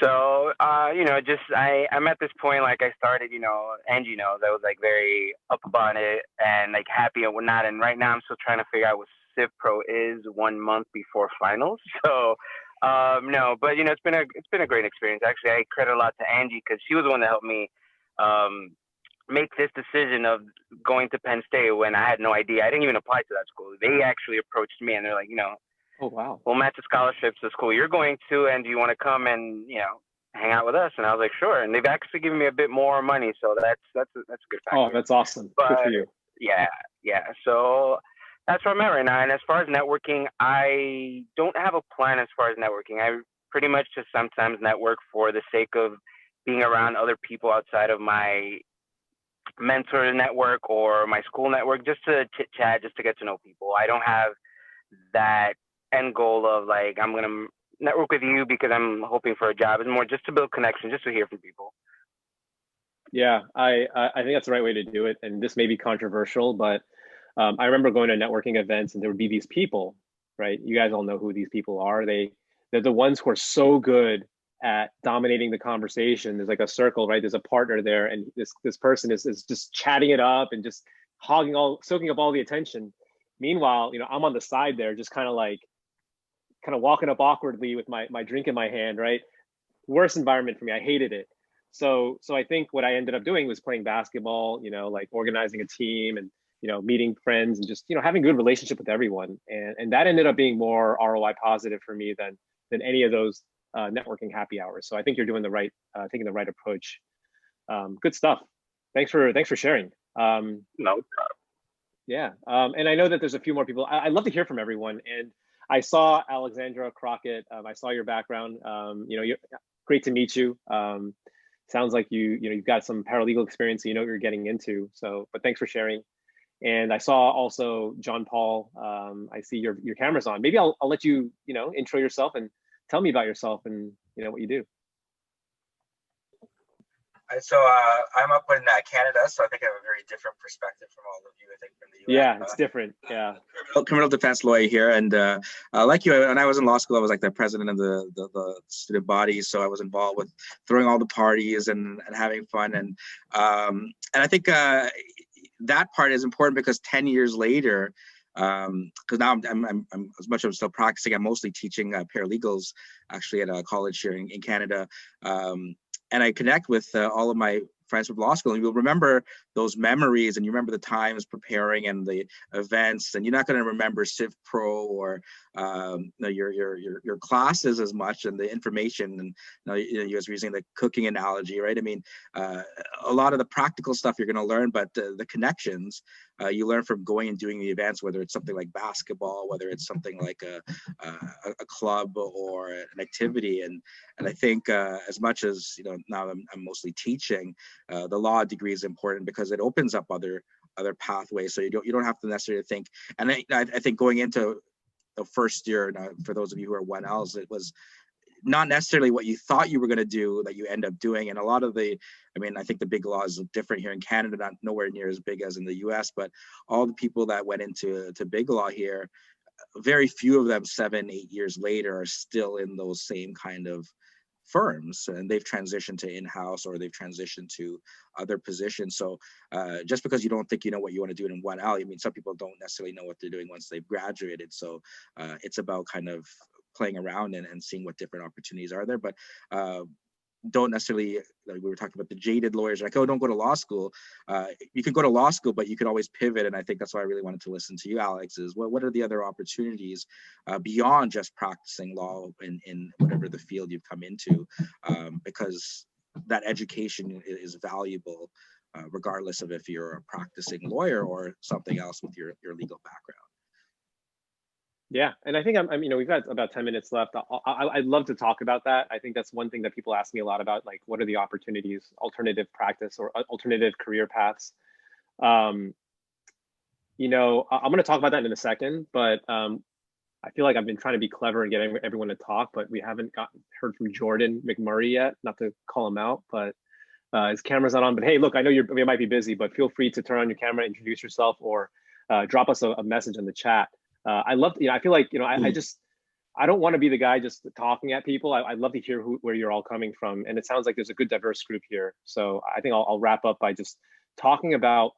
So, you know, just I'm at this point, like I started, you know, Angie knows I was like very up about it and like happy and whatnot. And right now I'm still trying to figure out what Civ Pro is 1 month before finals. So, no, but you know, it's been a great experience. Actually, I credit a lot to Angie because she was the one that helped me make this decision of going to Penn State when I had no idea. I didn't even apply to that school. They actually approached me and they're like, you know, Oh wow. we'll match the scholarships to the school you're going to, and do you want to come and, you know, hang out with us? And I was like, sure. And they've actually given me a bit more money, so that's a good factor. Oh, that's awesome. But, good for you. Yeah. So that's where I'm at right now. And as far as networking, I don't have a plan as far as networking. I pretty much just sometimes network for the sake of being around other people outside of my mentor network or my school network, just to chit chat, just to get to know people. I don't have that end goal of like, I'm going to network with you because I'm hoping for a job. It's more just to build connections, just to hear from people. Yeah, I think that's the right way to do it. And this may be controversial, but I remember going to networking events and there would be these people, right? You guys all know who these people are. They're the ones who are so good at dominating the conversation. There's like a circle, right? There's a partner there, and this person is just chatting it up and just soaking up all the attention. Meanwhile, you know, I'm on the side there, just kind of walking up awkwardly with my drink in my hand, right? Worst environment for me. I hated it. So I think what I ended up doing was playing basketball, you know, like organizing a team and, you know, meeting friends and just, you know, having a good relationship with everyone. And that ended up being more ROI positive for me than any of those networking happy hours. So I think you're doing taking the right approach. Good stuff. Thanks for sharing. No problem. Yeah. And I know that there's a few more people. I'd love to hear from everyone. And I saw Alexandra Crockett. I saw your background. You know, great to meet you. Sounds like you've got some paralegal experience. So you know what you're getting into. So, but thanks for sharing. And I saw also John Paul. I see your camera's on. Maybe I'll let you intro yourself and tell me about yourself and what you do. So I'm up in Canada, so I think I have a very different perspective from all of you. I think from the US. Yeah, it's different. Yeah. Criminal defense lawyer here, and like you, when I was in law school, I was like the president of the student body, so I was involved with throwing all the parties and having fun, and I think that part is important because 10 years later, because now I'm as much as I'm still practicing, I'm mostly teaching paralegals actually at a college here in Canada. And I connect with all of my friends from law school, and you'll remember those memories, and you remember the times preparing and the events, and you're not going to remember Civ Pro or your classes as much, and the information, and you guys were using the cooking analogy, right? I mean, a lot of the practical stuff you're going to learn, but the connections you learn from going and doing the events, whether it's something like basketball, whether it's something like a club or an activity, and I think as much as now I'm mostly teaching, the law degree is important because it opens up other pathways. So you don't have to necessarily think. And I think going into the first year, for those of you who are 1Ls, it was not necessarily what you thought you were going to do that you end up doing. And a lot of I think the big law is different here in Canada, not nowhere near as big as in the US, but all the people that went into big law here, very few of them 7-8 years later are still in those same kind of firms, and they've transitioned to in-house or they've transitioned to other positions. So just because you don't think you know what you want to do in 1L, I mean, some people don't necessarily know what they're doing once they've graduated. So it's about kind of playing around and seeing what different opportunities are there. But don't necessarily, like we were talking about the jaded lawyers, like, oh, don't go to law school. You could go to law school, but you could always pivot. And I think that's why I really wanted to listen to you, Alex, is what are the other opportunities beyond just practicing law in whatever the field you've come into, because that education is valuable, regardless of if you're a practicing lawyer or something else with your legal background. Yeah, and I think we've got about 10 minutes left. I'd love to talk about that. I think that's one thing that people ask me a lot about, like, what are the opportunities, alternative practice or alternative career paths? I'm going to talk about that in a second, but I feel like I've been trying to be clever and get everyone to talk, but we haven't heard from Jordan McMurray yet. Not to call him out, but his camera's not on. But hey, look, I know you might be busy, but feel free to turn on your camera, introduce yourself, or drop us a message in the chat. I love, I feel like, I don't want to be the guy just talking at people. I'd love to hear where you're all coming from. And it sounds like there's a good diverse group here. So I think I'll wrap up by just talking about,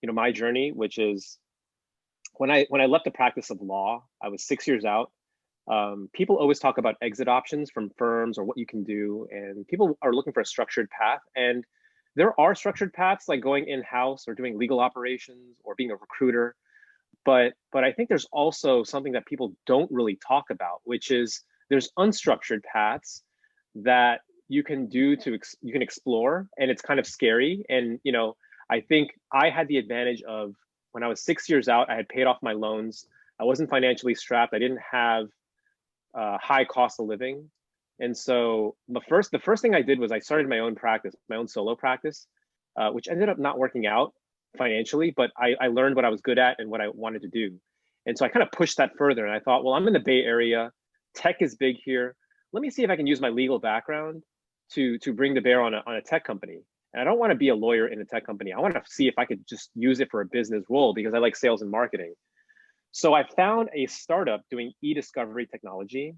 my journey, which is when I left the practice of law, I was 6 years out. People always talk about exit options from firms or what you can do. And people are looking for a structured path. And there are structured paths like going in-house or doing legal operations or being a recruiter. But I think there's also something that people don't really talk about, which is there's unstructured paths that you can do you can explore, and it's kind of scary. And I think I had the advantage of when I was 6 years out, I had paid off my loans. I wasn't financially strapped. I didn't have high cost of living, and so the first thing I did was I started my own practice, my own solo practice, which ended up not working out financially, but I learned what I was good at and what I wanted to do. And so I kind of pushed that further. And I thought, well, I'm in the Bay Area. Tech is big here. Let me see if I can use my legal background to bring to bear on a tech company. And I don't want to be a lawyer in a tech company. I want to see if I could just use it for a business role because I like sales and marketing. So I found a startup doing e-discovery technology,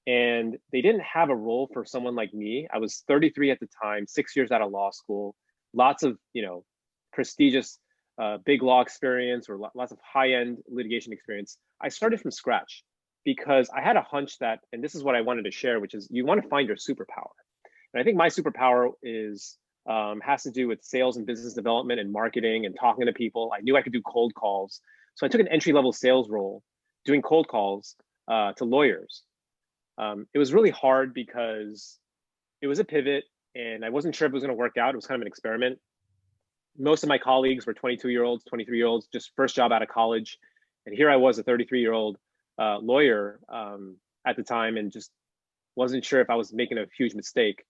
and they didn't have a role for someone like me. I was 33 at the time, 6 years out of law school, lots of, prestigious big law experience or lots of high-end litigation experience. I started from scratch because I had a hunch that, and this is what I wanted to share, which is you want to find your superpower. And I think my superpower has to do with sales and business development and marketing and talking to people. I knew I could do cold calls. So I took an entry-level sales role doing cold calls to lawyers. It was really hard because it was a pivot and I wasn't sure if it was going to work out. It was kind of an experiment. Most of my colleagues were 22-year-olds, 23-year-olds, just first job out of college. And here I was, a 33-year-old lawyer at the time, and just wasn't sure if I was making a huge mistake.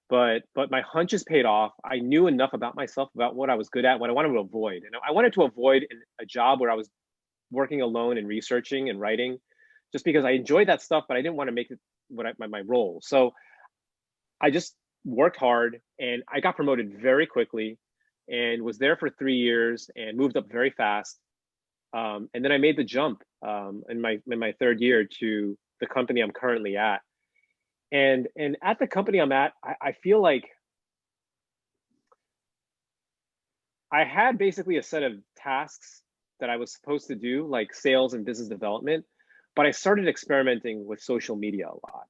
But my hunches paid off. I knew enough about myself, about what I was good at, what I wanted to avoid. And I wanted to avoid a job where I was working alone and researching and writing, just because I enjoyed that stuff, but I didn't want to make it my role. So I just worked hard and I got promoted very quickly and was there for 3 years and moved up very fast. And then I made the jump in my third year to the company I'm currently at. And at the company I'm at, I feel like I had basically a set of tasks that I was supposed to do, like sales and business development, but I started experimenting with social media a lot.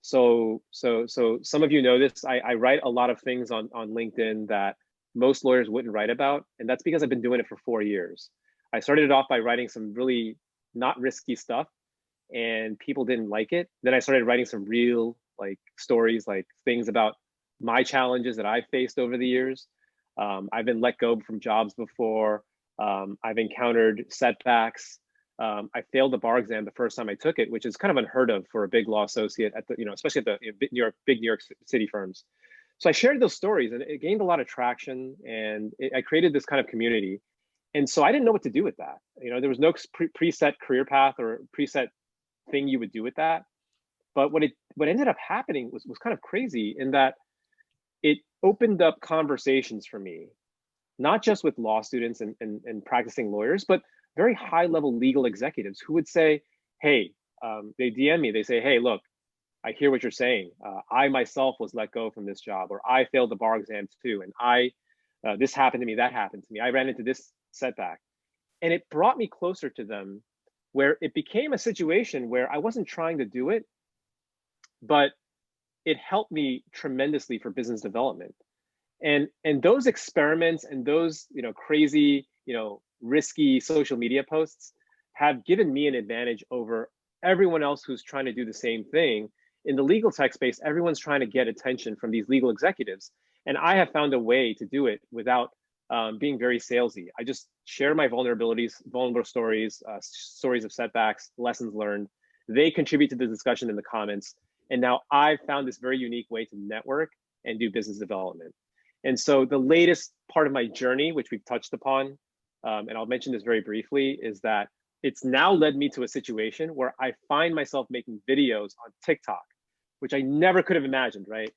So some of you know this, I write a lot of things on LinkedIn that most lawyers wouldn't write about. And that's because I've been doing it for 4 years. I started it off by writing some really not risky stuff and people didn't like it. Then I started writing some real stories, like things about my challenges that I've faced over the years. I've been let go from jobs before. I've encountered setbacks. I failed the bar exam the first time I took it, which is kind of unheard of for a big law associate at the, especially at the big New York City firms. So I shared those stories and it gained a lot of traction, and I created this kind of community. And so I didn't know what to do with that. There was no preset career path or preset thing you would do with that. But what ended up happening was kind of crazy in that it opened up conversations for me, not just with law students and practicing lawyers, but very high level legal executives who would say, hey, they DM me, they say, hey, look, I hear what you're saying. I myself was let go from this job, or I failed the bar exam too. And this happened to me, that happened to me. I ran into this setback. And it brought me closer to them, where it became a situation where I wasn't trying to do it, but it helped me tremendously for business development. And those experiments and those, crazy, risky social media posts have given me an advantage over everyone else who's trying to do the same thing. In the legal tech space, everyone's trying to get attention from these legal executives. And I have found a way to do it without being very salesy. I just share my vulnerabilities, vulnerable stories, stories of setbacks, lessons learned. They contribute to the discussion in the comments. And now I've found this very unique way to network and do business development. And so the latest part of my journey, which we've touched upon, and I'll mention this very briefly, is that it's now led me to a situation where I find myself making videos on TikTok, which I never could have imagined, right?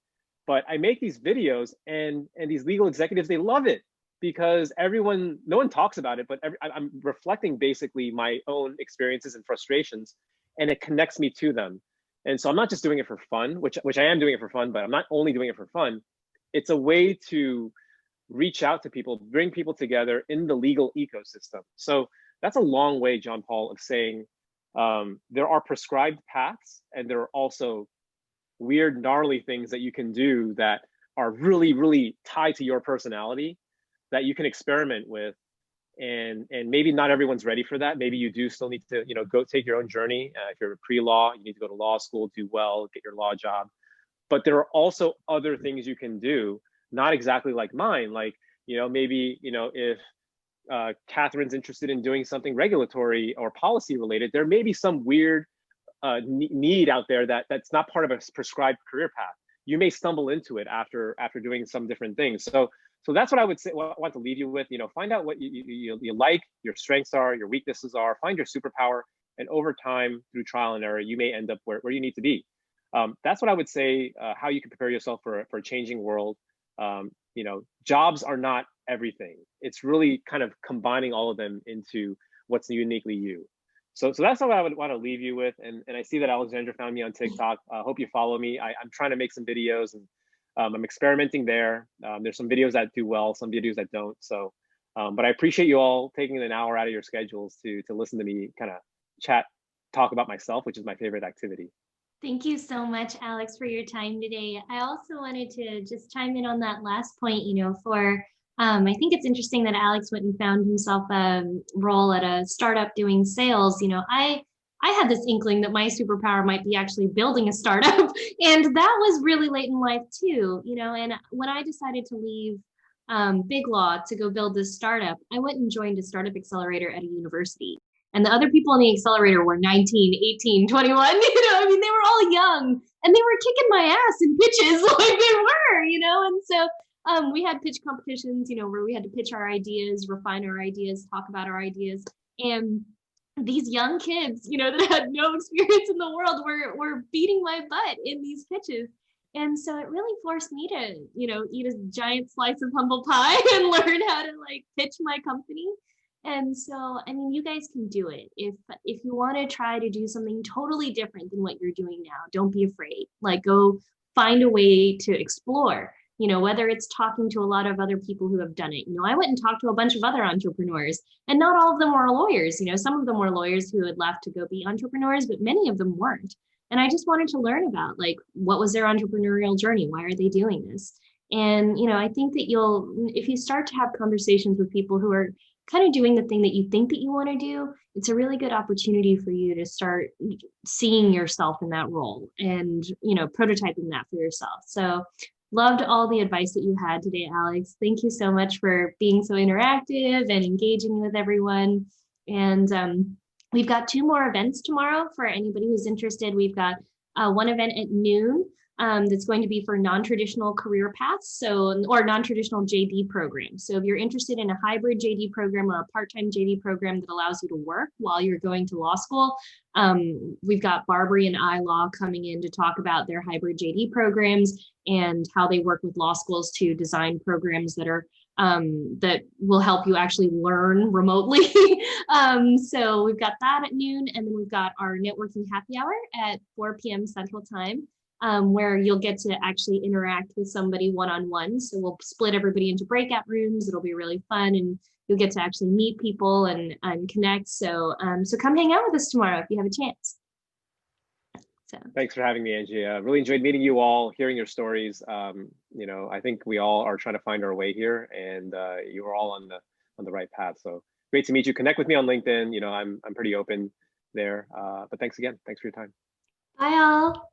But I make these videos and these legal executives, they love it because no one talks about it, but I'm reflecting basically my own experiences and frustrations, and it connects me to them. And so I'm not just doing it for fun, which I am doing it for fun, but I'm not only doing it for fun. It's a way to reach out to people, bring people together in the legal ecosystem. So that's a long way, John Paul, of saying there are prescribed paths, and there are also weird, gnarly things that you can do that are really, really tied to your personality that you can experiment with. And maybe not everyone's ready for that. Maybe you do still need to, go take your own journey. If you're a pre-law, you need to go to law school, do well, get your law job. But there are also other things you can do, not exactly like mine. Like, maybe, if Catherine's interested in doing something regulatory or policy related, there may be some weird need out there that's not part of a prescribed career path. You may stumble into it after doing some different things. So that's what I would say. What I want to leave you with. Find out what you like, your strengths are, your weaknesses are. Find your superpower, and over time, through trial and error, you may end up where you need to be. That's what I would say. How you can prepare yourself for a changing world. Jobs are not everything. It's really kind of combining all of them into what's uniquely you. So that's what I would want to leave you with. And I see that Alexandra found me on TikTok. I hope you follow me. I'm trying to make some videos, and I'm experimenting there. There's some videos that do well, some videos that don't. So, but I appreciate you all taking an hour out of your schedules to listen to me kind of talk about myself, which is my favorite activity. Thank you so much, Alex, for your time today. I also wanted to just chime in on that last point, I think it's interesting that Alex went and found himself a role at a startup doing sales. I had this inkling that my superpower might be actually building a startup, and that was really late in life too, and when I decided to leave Big Law to go build this startup, I went and joined a startup accelerator at a university. And the other people in the accelerator were 19, 18, 21, they were all young, and they were kicking my ass in pitches like they were, and so we had pitch competitions, where we had to pitch our ideas, refine our ideas, talk about our ideas. And these young kids, that had no experience in the world were beating my butt in these pitches. And so it really forced me to, eat a giant slice of humble pie and learn how to pitch my company. And so, you guys can do it. If you want to try to do something totally different than what you're doing now, don't be afraid. Go find a way to explore, whether it's talking to a lot of other people who have done it. I went and talked to a bunch of other entrepreneurs, and not all of them were lawyers. Some of them were lawyers who had left to go be entrepreneurs, but many of them weren't. And I just wanted to learn about what was their entrepreneurial journey? Why are they doing this? And, I think that if you start to have conversations with people who are kind of doing the thing that you think that you want to do, it's a really good opportunity for you to start seeing yourself in that role and, prototyping that for yourself. So loved all the advice that you had today, Alex. Thank you so much for being so interactive and engaging with everyone. And we've got 2 more events tomorrow for anybody who's interested. We've got one event at noon that's going to be for non-traditional career paths, or non-traditional JD programs. So if you're interested in a hybrid JD program or a part-time JD program that allows you to work while you're going to law school, we've got Barbary and iLaw coming in to talk about their hybrid JD programs and how they work with law schools to design programs that are that will help you actually learn remotely. So we've got that at noon, and then we've got our networking happy hour at 4 p.m. Central Time. Where you'll get to actually interact with somebody one-on-one. So we'll split everybody into breakout rooms. It'll be really fun, and you'll get to actually meet people and connect. So come hang out with us tomorrow if you have a chance. So thanks for having me, Angie. Really enjoyed meeting you all, hearing your stories. You know, I think we all are trying to find our way here, and you are all on the right path. So great to meet you. Connect with me on LinkedIn. You know, I'm pretty open there. But thanks again. Thanks for your time. bye all.